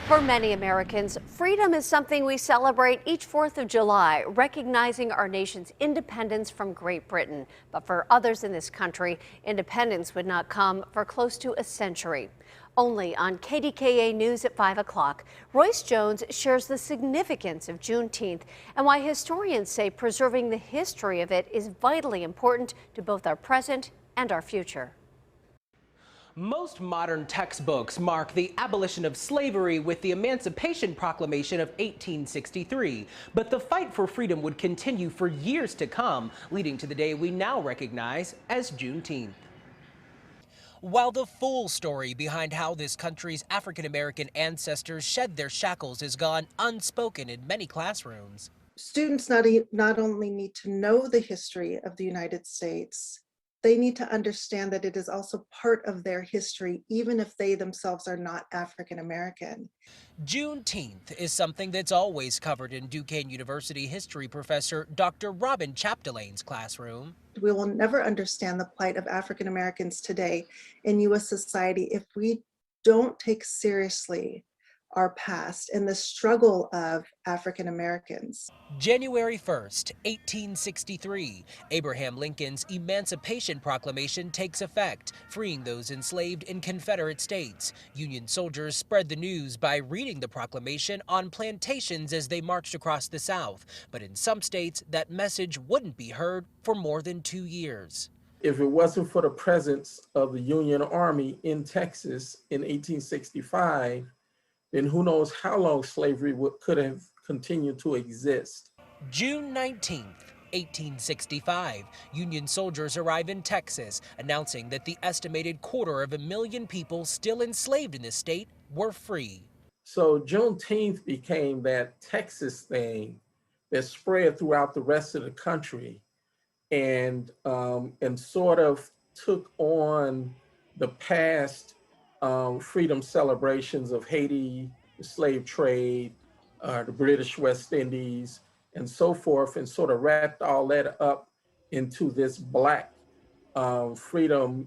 For many Americans, freedom is something we celebrate each 4th of July, recognizing our nation's independence from Great Britain. But for others in this country, independence would not come for close to a century. Only on KDKA News at 5 o'clock, Royce Jones shares the significance of Juneteenth and why historians say preserving the history of it is vitally important to both our present and our future. Most modern textbooks mark the abolition of slavery with the Emancipation Proclamation of 1863. But the fight for freedom would continue for years to come, leading to the day we now recognize as Juneteenth. While the full story behind how this country's African-American ancestors shed their shackles has gone unspoken in many classrooms. Students not only need to know the history of the United States, they need to understand that it is also part of their history, even if they themselves are not African American. Juneteenth is something that's always covered in Duquesne University history professor Dr. Robin Chapdelain's classroom. We will never understand the plight of African Americans today in U.S. society if we don't take seriously our past and the struggle of African Americans. January 1st, 1863, Abraham Lincoln's Emancipation Proclamation takes effect, freeing those enslaved in Confederate states. Union soldiers spread the news by reading the proclamation on plantations as they marched across the South. But in some states, that message wouldn't be heard for more than 2 years. If it wasn't for the presence of the Union Army in Texas in 1865, then who knows how long slavery could have continued to exist. June 19th, 1865, Union soldiers arrive in Texas, announcing that the estimated 250,000 people still enslaved in the state were free. So Juneteenth became that Texas thing that spread throughout the rest of the country and sort of took on the past freedom celebrations of Haiti, the slave trade, the British West Indies, and so forth, and sort of wrapped all that up into this Black freedom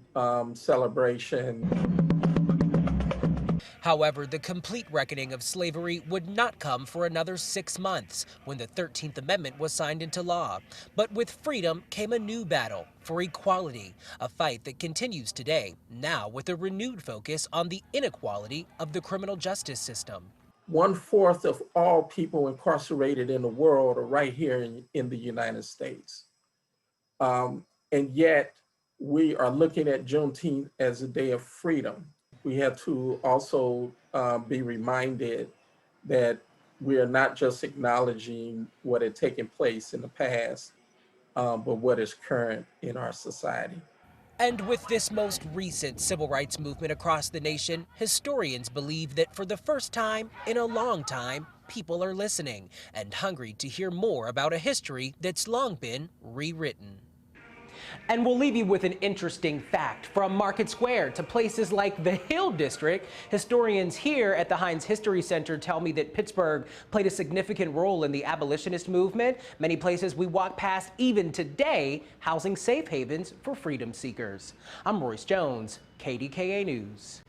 celebration. However, the complete reckoning of slavery would not come for another 6 months when the 13th Amendment was signed into law. But with freedom came a new battle for equality, a fight that continues today, now with a renewed focus on the inequality of the criminal justice system. 1/4 of all people incarcerated in the world are right here in the United States. And yet we are looking at Juneteenth as a day of freedom. We have to also be reminded that we are not just acknowledging what had taken place in the past, but what is current in our society. And with this most recent civil rights movement across the nation, historians believe that for the first time in a long time, people are listening and hungry to hear more about a history that's long been rewritten. And we'll leave you with an interesting fact. From Market Square to places like the Hill District, historians here at the Heinz History Center tell me that Pittsburgh played a significant role in the abolitionist movement. Many places we walk past even today housing safe havens for freedom seekers. I'm Royce Jones, KDKA News.